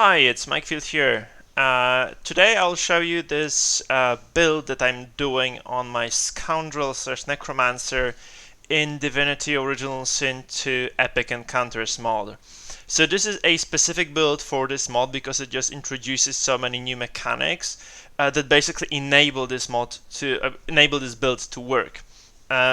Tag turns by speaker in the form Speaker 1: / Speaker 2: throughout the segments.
Speaker 1: Hi, it's Mikefield here. Today I'll show you this build that I'm doing on my Scoundrel/Necromancer in Divinity Original Sin 2 Epic Encounters mod. So this is a specific build for this mod because it just introduces so many new mechanics that basically enable this build to work.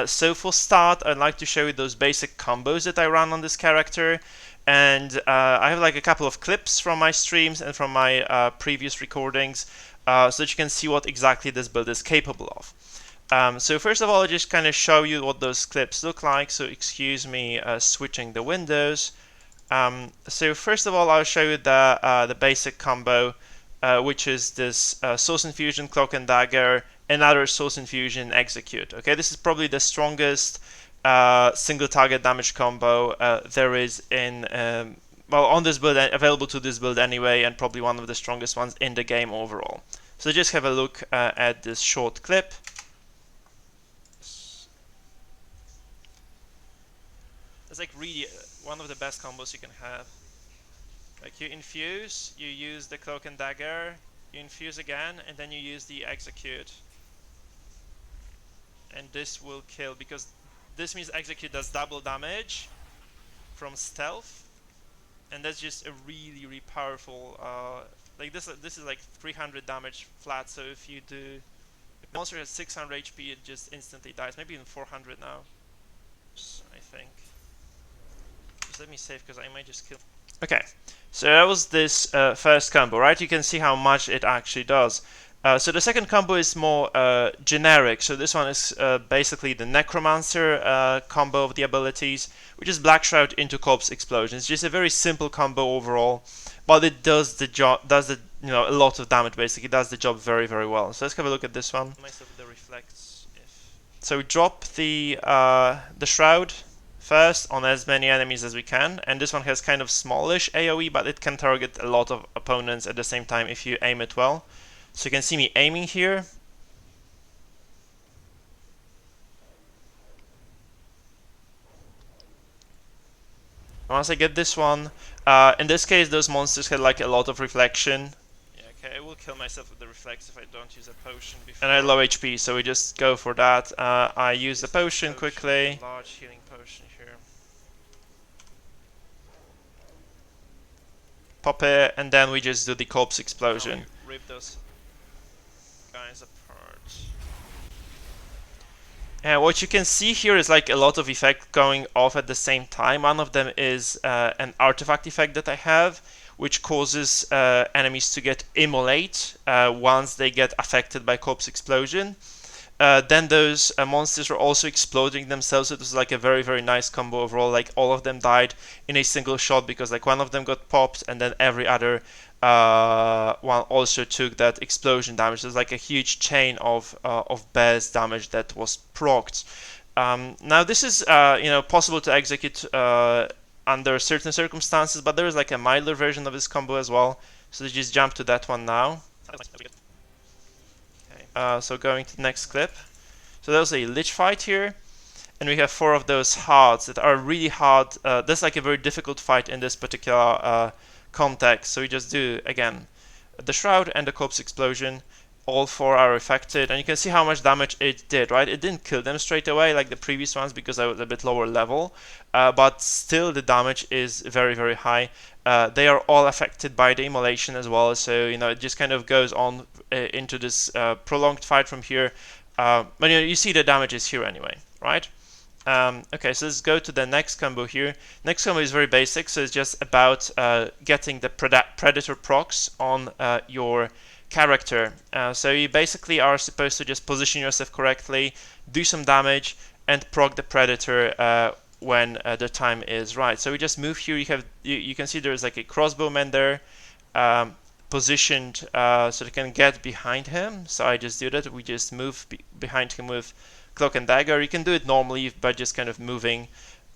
Speaker 1: So for start, I'd like to show you those basic combos that I run on this character. And I have like a couple of clips from my streams and from my previous recordings so that you can see what exactly this build is capable of. So first of all, I'll just kind of show you what those clips look like. So excuse me switching the windows. So first of all, I'll show you the basic combo, which is this Source Infusion, Cloak and Dagger, another Source Infusion, Execute. Okay, this is probably the strongest single target damage combo there is in on this build, available to this build anyway, and probably one of the strongest ones in the game overall. So just have a look at this short clip. It's like really one of the best combos you can have. Like you infuse, you use the Cloak and Dagger, you infuse again, and then you use the Execute. And this will kill, because this means Execute does double damage from stealth, and that's just a really powerful. Like this is like 300 damage flat. So if the monster has 600 HP, it just instantly dies. Maybe even 400 now. I think. Just let me save because I might just kill. Okay, so that was this first combo, right? You can see how much it actually does. So the second combo is more generic. So this one is basically the Necromancer combo of the abilities, which is Black Shroud into Corpse Explosion. It's just a very simple combo overall, but it does the job. A lot of damage basically. It does the job very well. So let's have a look at this one. So we drop the Shroud first on as many enemies as we can, and this one has kind of smallish AoE, but it can target a lot of opponents at the same time if you aim it well. So you can see me aiming here. Once I get this one, in this case those monsters had like a lot of reflection. Yeah, okay, I will kill myself with the reflex if I don't use a potion before. And I had low HP, so we just go for that. I use the potion quickly. Large healing potion here. Pop it, and then we just do the Corpse Explosion. Rip those guys apart. And what you can see here is like a lot of effects going off at the same time. One of them is an artifact effect that I have, which causes enemies to get immolate once they get affected by Corpse Explosion. Then those monsters are also exploding themselves. It was like a very nice combo overall. Like all of them died in a single shot because like one of them got popped, and then every other one also took that explosion damage. There's like a huge chain of bears damage that was procced. Now this is possible to execute under certain circumstances, but there is like a milder version of this combo as well. So let's just jump to that one now. So going to the next clip. So there's a Lich fight here, and we have 4 of those hards that are really hard. That's like a very difficult fight in this particular context. So we just do, again, the Shroud and the Corpse Explosion. All 4 are affected, and you can see how much damage it did, right? It didn't kill them straight away like the previous ones because I was a bit lower level, but still the damage is very high. They are all affected by the immolation as well, so it just kind of goes on into this prolonged fight from here. But you see the damage is here anyway, right? Okay, so let's go to the next combo here. Next combo is very basic, so it's just about getting the Predator procs on your character. So you basically are supposed to just position yourself correctly, do some damage, and proc the Predator when the time is right. So we just move here. You can see there's like a crossbowman there positioned so they can get behind him. So I just do that. We just move behind him with Cloak and Dagger. You can do it normally by just kind of moving.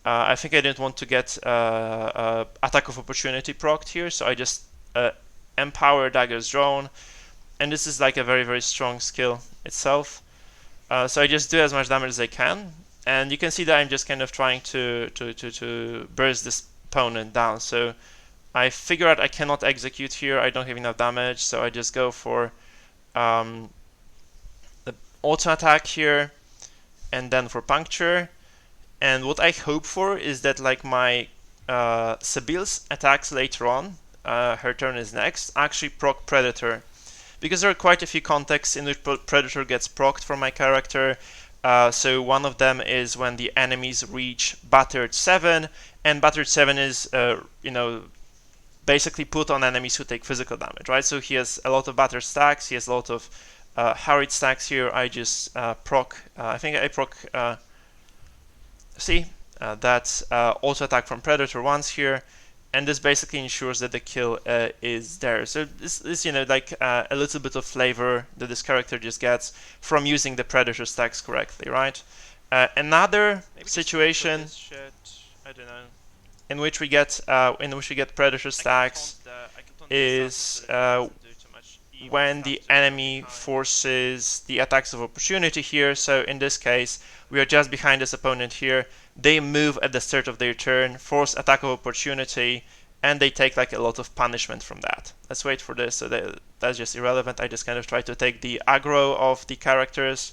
Speaker 1: I think I didn't want to get Attack of Opportunity procced here, so I just empower Dagger's Drone. And this is like a very strong skill itself. So I just do as much damage as I can, and you can see that I'm just kind of trying to burst this opponent down. So I figure out I cannot execute here. I don't have enough damage, so I just go for the auto attack here, and then for puncture. And what I hope for is that like my Sabile's attacks later on, her turn is next, actually proc Predator. Because there are quite a few contexts in which Predator gets procced from my character. So one of them is when the enemies reach Battered 7, and Battered 7 is, basically put on enemies who take physical damage, right? So he has a lot of Battered stacks, he has a lot of harried stacks here. I just proc, I think I proc, that's auto attack from Predator once here, and this basically ensures that the kill is there. So this is, like a little bit of flavor that this character just gets from using the Predator stacks correctly, right? Another situation, I don't know, in which we get Predator stacks is when the enemy forces the attacks of opportunity here. So in this case, we are just behind this opponent here. They move at the start of their turn, force attack of opportunity, and they take like a lot of punishment from that. Let's wait for this. So that's just irrelevant. I just kind of try to take the aggro of the characters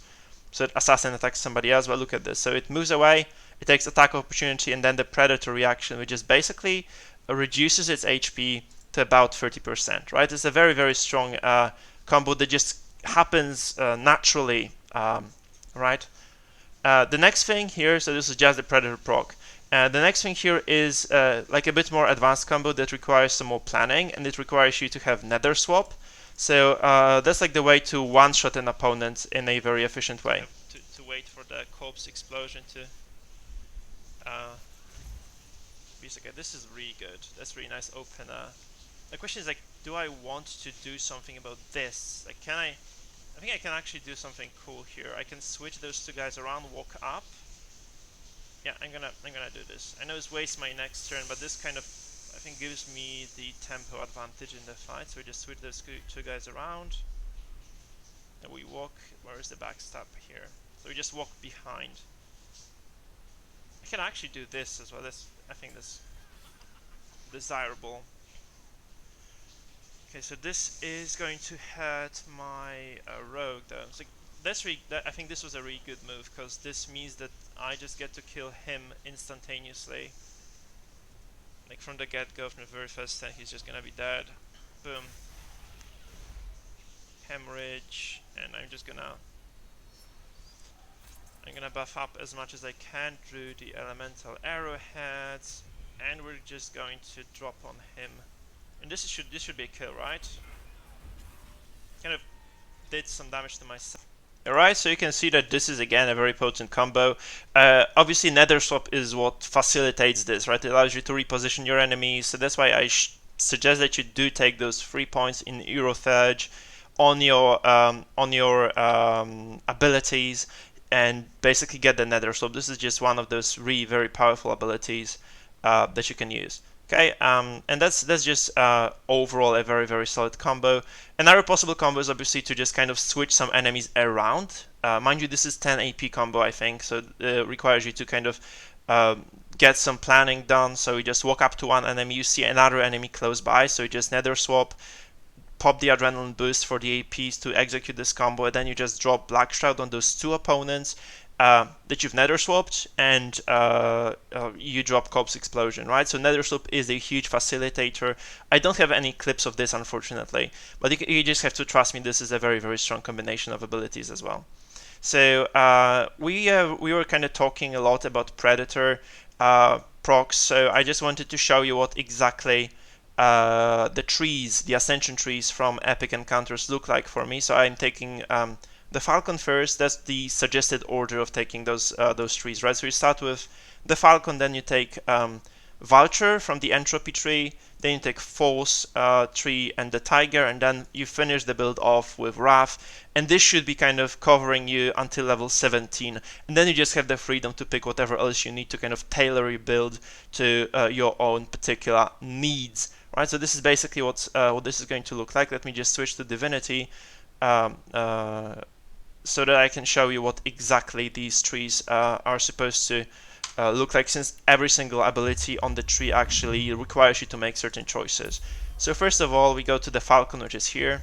Speaker 1: so that assassin attacks somebody else. But look at this. So it moves away, it takes attack of opportunity, and then the Predator reaction, which is basically reduces its HP to about 30%, right? It's a very, very strong combo that just happens naturally, right? The next thing here, so this is just the Predator proc. The next thing here is like a bit more advanced combo that requires some more planning, and it requires you to have Nether Swap. So that's like the way to one-shot an opponent in a very efficient way. To wait for the corpse explosion to be okay. This is really good. That's really nice opener. The question is like, do I want to do something about this? Like, can I think I can actually do something cool here. I can switch those two guys around, walk up. Yeah, I'm gonna do this. I know it's waste my next turn, but this kind of, I think, gives me the tempo advantage in the fight. So we just switch those two guys around, and we walk. Where is the backstab here? So we just walk behind. I can actually do this as well. I think that's desirable. Okay, so this is going to hurt my rogue though. So I think this was a really good move, because this means that I just get to kill him instantaneously. Like from the get-go, from the very first turn, he's just gonna be dead. Boom. Hemorrhage, and I'm gonna buff up as much as I can through the elemental arrowheads, and we're just going to drop on him. And this should be a kill, right? Kind of did some damage to myself. Alright, so you can see that this is again a very potent combo. Obviously Nether Swap is what facilitates this, right? It allows you to reposition your enemies, so that's why I suggest that you do take those 3 points in Eurothurge on your abilities and basically get the Nether Swap. This is just one of those really very powerful abilities that you can use. Okay, and that's just overall a very, very solid combo. Another possible combo is obviously to just kind of switch some enemies around. Mind you, this is 10 AP combo, I think, so it requires you to kind of get some planning done. So you just walk up to one enemy, you see another enemy close by, so you just Nether Swap, pop the adrenaline boost for the APs to execute this combo, and then you just drop Black Shroud on those two opponents that you've Nether Swapped, and you drop Corpse Explosion, right? So Nether Swap is a huge facilitator. I don't have any clips of this, unfortunately, but you just have to trust me, this is a very, very strong combination of abilities as well. So we were kind of talking a lot about Predator procs, so I just wanted to show you what exactly the trees, the Ascension Trees from Epic Encounters look like for me. So I'm taking the Falcon first. That's the suggested order of taking those trees, right? So you start with the Falcon, then you take Vulture from the Entropy tree, then you take Force tree and the Tiger, and then you finish the build off with Wrath, and this should be kind of covering you until level 17, and then you just have the freedom to pick whatever else you need to kind of tailor your build to your own particular needs, right? So this is basically what this is going to look like. Let me just switch to Divinity so that I can show you what exactly these trees are supposed to look like, since every single ability on the tree actually requires you to make certain choices. So first of all, we go to the Falcon, which is here,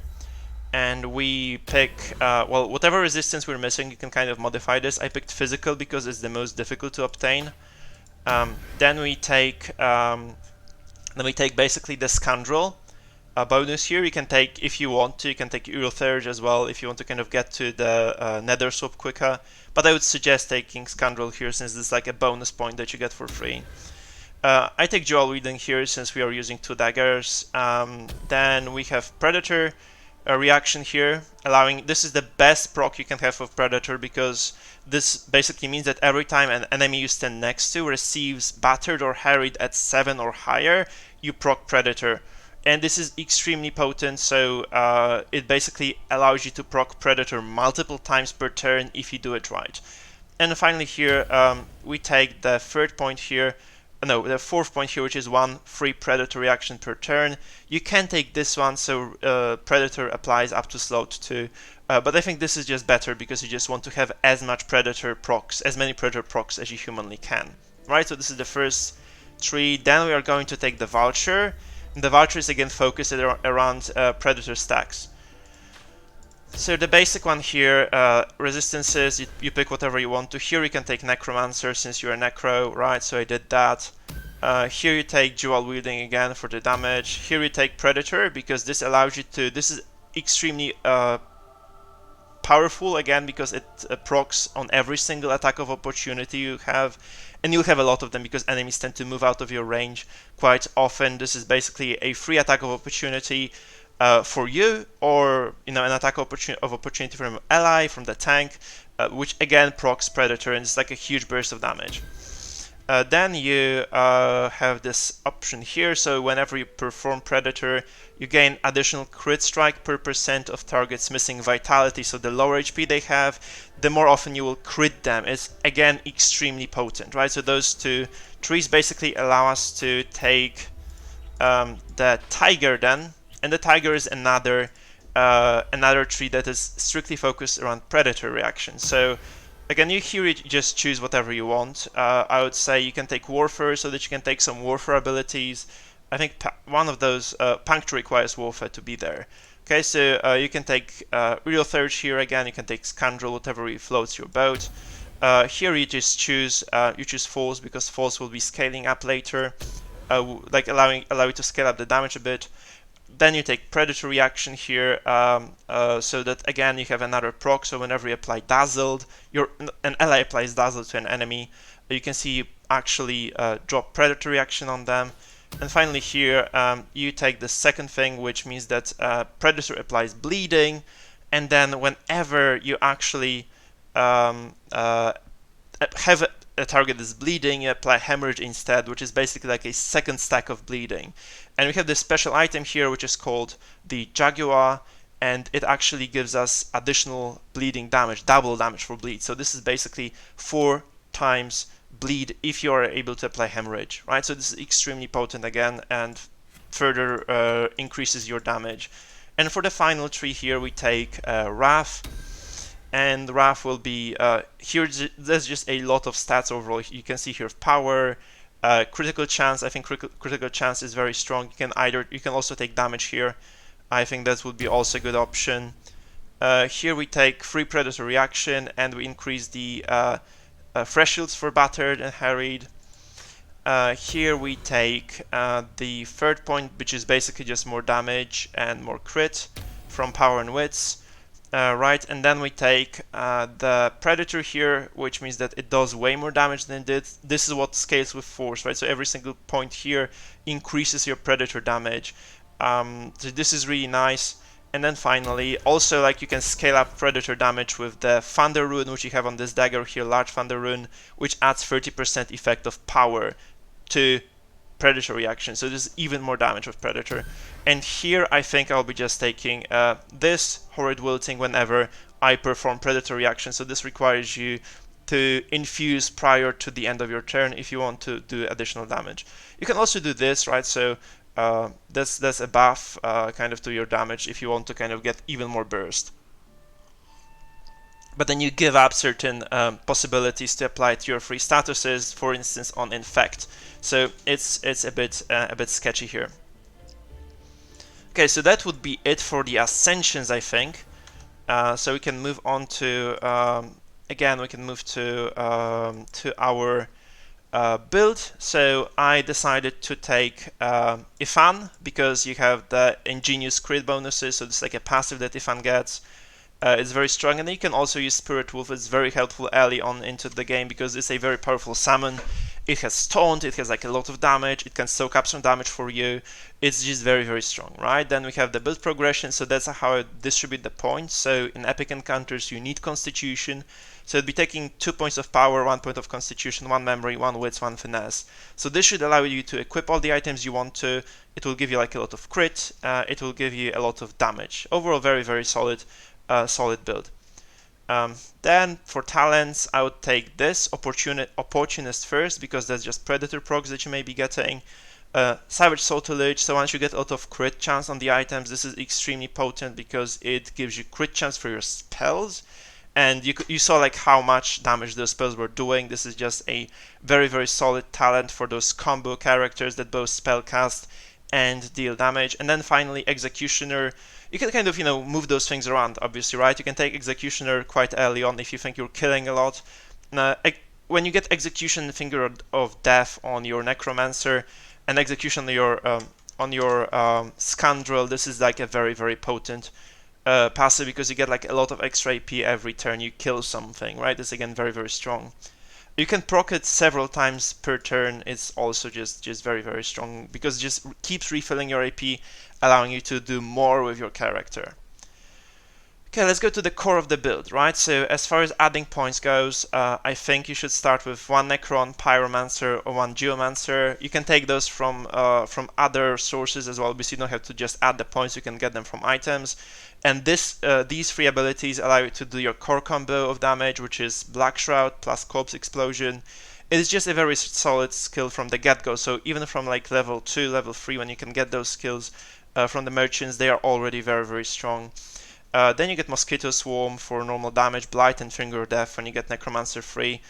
Speaker 1: and we pick, well, whatever resistance we're missing, you can kind of modify this. I picked physical because it's the most difficult to obtain. Then we take basically the Scoundrel bonus here. You can take, if you want to, you can take Urotherge as well if you want to kind of get to the Nether swap quicker. But I would suggest taking Scoundrel here, since it's like a bonus point that you get for free. I take Dual Wielding here since we are using 2 daggers. Then we have Predator reaction here, allowing, this is the best proc you can have of Predator, because this basically means that every time an enemy you stand next to receives battered or harried at 7 or higher, you proc Predator. And this is extremely potent, so it basically allows you to proc Predator multiple times per turn if you do it right. And finally here, we take the third point here, no, the fourth point here, which is 1 free Predator reaction per turn. You can take this one, so Predator applies up to slot 2. But I think this is just better because you just want to have as much Predator procs, as many Predator procs as you humanly can. Right, so this is the first tree. Then we are going to take the Vulture. And the Vulture is again focused around Predator stacks. So the basic one here, resistances, you pick whatever you want to. Here you can take Necromancer since you're a Necro, right? So I did that. Here you take Dual Wielding again for the damage. Here you take Predator because this allows you to, this is extremely powerful again because it procs on every single attack of opportunity you have. And you'll have a lot of them because enemies tend to move out of your range quite often. This is basically a free attack of opportunity for you, or an attack of opportunity from an ally, from the tank, which again procs Predator, and it's like a huge burst of damage. Then you have this option here, so whenever you perform Predator, you gain additional crit strike per % of targets missing vitality, so the lower HP they have, the more often you will crit them. It's again extremely potent, right? So those 2 trees basically allow us to take the Tiger then, and the Tiger is another tree that is strictly focused around Predator reaction. So again, you just choose whatever you want. I would say you can take Warfare so that you can take some Warfare abilities. I think one of those, Puncture requires Warfare to be there. Okay, so you can take Urotherge here again, you can take Scoundrel, whatever floats your boat. Here you just choose Force, because Force will be scaling up later, like allow you to scale up the damage a bit. Then you take Predator reaction here, so that again you have another proc. So whenever you apply Dazzled, an ally applies Dazzled to an enemy, you can see you actually drop Predator reaction on them. And finally here, you take the second thing, which means that Predator applies Bleeding, and then whenever you actually have a target that's bleeding, you apply Hemorrhage instead, which is basically like a second stack of bleeding. And we have this special item here, which is called the Jaguar, and it actually gives us additional bleeding damage, double damage for bleed. So this is basically 4 times bleed if you are able to apply Hemorrhage, right? So this is extremely potent again, and further increases your damage. And for the final tree here, we take Wrath. And Wrath will be, here there's just a lot of stats overall. You can see here power, critical chance. I think critical chance is very strong. You can also take damage here. I think that would be also a good option. Here we take free Predator reaction, and we increase the thresholds for battered and harried. Here we take the third point, which is basically just more damage and more crit from power and wits. Right, and then we take the Predator here, which means that it does way more damage than it did. This is what scales with Force, right? So every single point here increases your Predator damage. So this is really nice. And then finally, also like you can scale up Predator damage with the Thunder Rune, which you have on this dagger here, Large Thunder Rune, which adds 30% effect of power to Predator reaction, so this is even more damage with Predator. And here I think I'll be just taking this Horrid Wilting whenever I perform Predator reaction, so this requires you to infuse prior to the end of your turn if you want to do additional damage. You can also do this, right, so that's a buff kind of to your damage if you want to kind of get even more burst. but then you give up certain possibilities to apply to your free statuses, for instance on infect. So it's a bit sketchy here. Okay, so that would be it for the ascensions, I think. So we can move on to again, we can move to our build. So I decided to take Ifan because you have the ingenious crit bonuses, so it's like a passive that Ifan gets. It's very strong, and then you can also use Spirit Wolf. It's very helpful early on into the game because it's a very powerful summon. It has taunt, it has like a lot of damage, it can soak up some damage for you. It's just very strong, right? Then we have the build progression, so that's how I distribute the points. So in epic encounters you need Constitution, so it'd be taking 2 points of power, 1 point of Constitution, 1 memory, 1 wits, 1 finesse. So this should allow you to equip all the items you want to. It will give you like a lot of crit, it will give you a lot of damage. Overall very solid build. Then for talents, I would take this Opportunist first because that's just Predator procs that you may be getting. Savage Sortilege, so once you get a lot of crit chance on the items, this is extremely potent because it gives you crit chance for your spells. And you saw like how much damage those spells were doing. This is just a very solid talent for those combo characters that both spell cast and deal damage. And then finally Executioner. You can kind of, move those things around, obviously, right? You can take Executioner quite early on if you think you're killing a lot. When you get Execution Finger of Death on your Necromancer and Execution on your Scoundrel, this is like a very potent passive because you get like a lot of extra AP every turn you kill something, right? It's again very strong. You can proc it several times per turn. It's also just very strong because it just keeps refilling your AP, allowing you to do more with your character. Okay, let's go to the core of the build, right? So as far as adding points goes, I think you should start with 1 Necron, Pyromancer, or 1 Geomancer. You can take those from other sources as well, because you don't have to just add the points, you can get them from items. And these 3 abilities allow you to do your core combo of damage, which is Black Shroud plus Corpse Explosion. It is just a very solid skill from the get-go, so even from like level 2, level 3, when you can get those skills from the merchants, they are already very strong. Then you get Mosquito Swarm for normal damage, Blight and Finger of Death when you get Necromancer free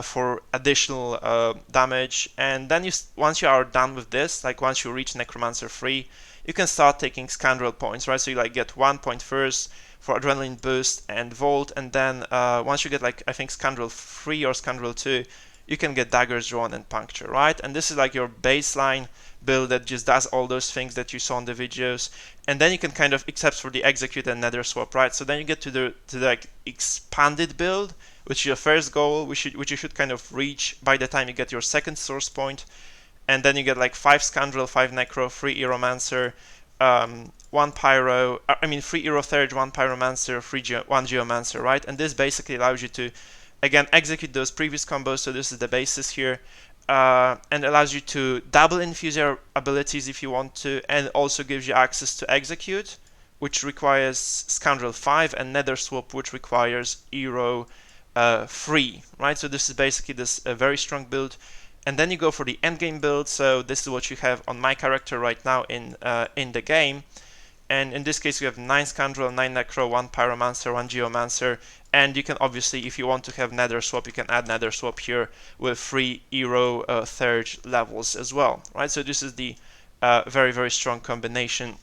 Speaker 1: for additional damage. And then once you are done with this, like once you reach Necromancer free, you can start taking Scoundrel points, right? So you like get 1 point first for Adrenaline Boost and Volt, and then once you get like, I think Scoundrel 3 or Scoundrel 2, you can get Daggers Drawn and Puncture, right? And this is like your baseline build that just does all those things that you saw in the videos, and then you can kind of, except for the Execute and Nether Swap, right? So then you get to the like expanded build, which is your first goal, which you should kind of reach by the time you get your second source point, and then you get like 5 Scoundrel, 5 Necro, 3 Aeromancer, 1 Pyro, 3 Aerotherge, 1 Pyromancer, 1 Geomancer, right? And this basically allows you to, again, execute those previous combos, so this is the basis here, and allows you to double infuse your abilities if you want to, and also gives you access to Execute, which requires Scoundrel 5, and Nether Swap, which requires Aero 3, right? So this is basically this very strong build. And then you go for the endgame build, so this is what you have on my character right now in the game. And in this case, we have 9 Scoundrel, 9 Necro, 1 Pyromancer, 1 Geomancer, and you can obviously, if you want to have Nether Swap, you can add Nether Swap here with 3 Aero third levels as well, right? So this is the very strong combination.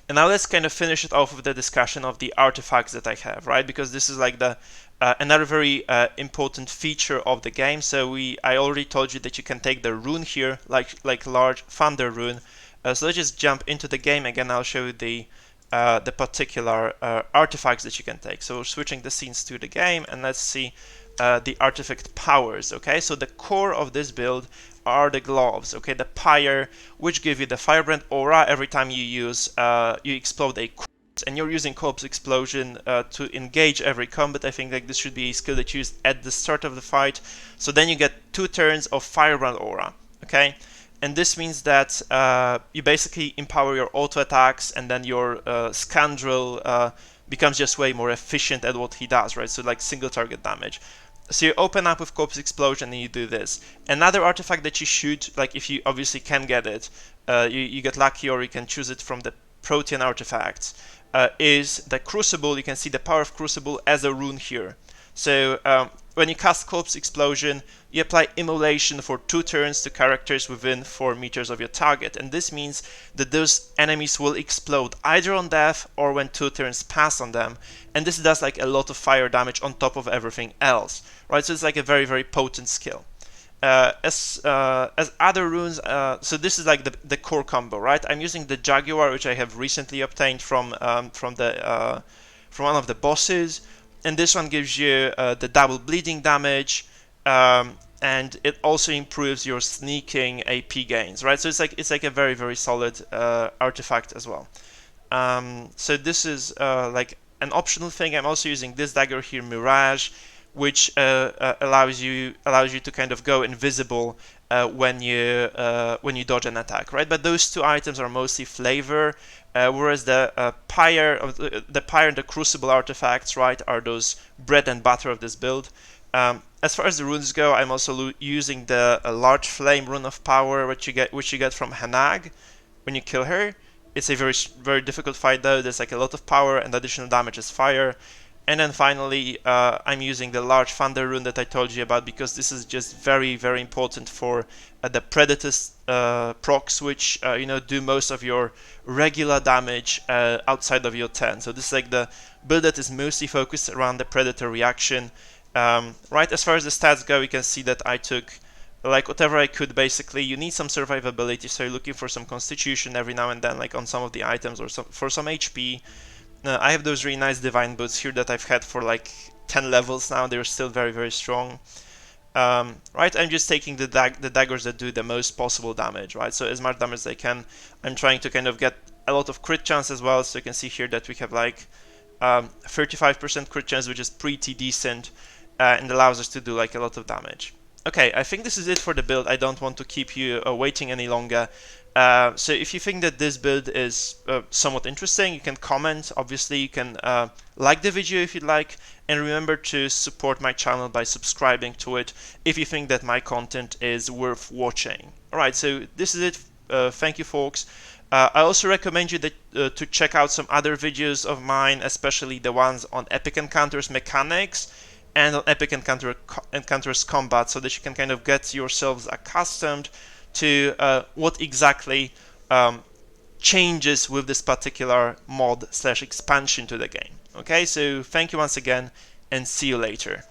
Speaker 1: And now let's kind of finish it off with the discussion of the artifacts that I have, right? Because this is like the another very important feature of the game. So I already told you that you can take the rune here, like large Thunder rune. So let's just jump into the game again. I'll show you the particular artifacts that you can take. So we're switching the scenes to the game, and let's see the artifact powers. Okay, so the core of this build are the gloves. Okay, the pyre, which give you the firebrand aura every time you use you explode a corpse, and you're using corpse explosion to engage every combat. I think like this should be a skill that you use at the start of the fight. So then you get 2 turns of firebrand aura. Okay. And this means that you basically empower your auto attacks, and then your Scoundrel becomes just way more efficient at what he does, right? So like single target damage. So you open up with Corpse Explosion and you do this. Another artifact that you should, like if you obviously can get it, you get lucky, or you can choose it from Protean artifacts is the Crucible. You can see the power of Crucible as a rune here. So when you cast Corpse Explosion, you apply Immolation for 2 turns to characters within 4 meters of your target, and this means that those enemies will explode either on death or when 2 turns pass on them, and this does like a lot of fire damage on top of everything else, right? So it's like a very, very potent skill. As other runes, so this is like the core combo, right? I'm using the Jaguar, which I have recently obtained from one of the bosses, and this one gives you the double bleeding damage, and it also improves your sneaking AP gains, right? So it's like a very, very solid artifact as well. So this is like an optional thing. I'm also using this dagger here, Mirage, which allows you to kind of go invisible when you dodge an attack, right? But those 2 items are mostly flavor, whereas the Pyre and the Crucible artifacts, right, are those bread and butter of this build. As far as the runes go, I'm also using the large flame rune of power, which you get from Hanag when you kill her. It's a very, very difficult fight though. There's like a lot of power and additional damage as fire. And then finally, I'm using the large thunder rune that I told you about, because this is just very, very important for the Predator's procs, which do most of your regular damage outside of your turn. So this is like the build that is mostly focused around the Predator reaction. Right, as far as the stats go, you can see that I took like whatever I could. Basically, you need some survivability, so you're looking for some constitution every now and then, like on some of the items, or for some HP. I have those really nice divine boots here that I've had for like 10 levels now. They're still very, very strong. Right, I'm just taking the daggers that do the most possible damage, right? So as much damage as I can. I'm trying to kind of get a lot of crit chance as well. So you can see here that we have like 35% crit chance, which is pretty decent, and allows us to do like a lot of damage. Okay, I think this is it for the build. I don't want to keep you waiting any longer. So if you think that this build is somewhat interesting, you can comment. Obviously, you can like the video if you'd like, and remember to support my channel by subscribing to it if you think that my content is worth watching. Alright, so this is it. Thank you, folks. I also recommend you to check out some other videos of mine, especially the ones on Epic Encounters mechanics and on Epic Encounters combat, so that you can kind of get yourselves accustomed to what exactly changes with this particular mod / expansion to the game. Okay, so thank you once again, and see you later.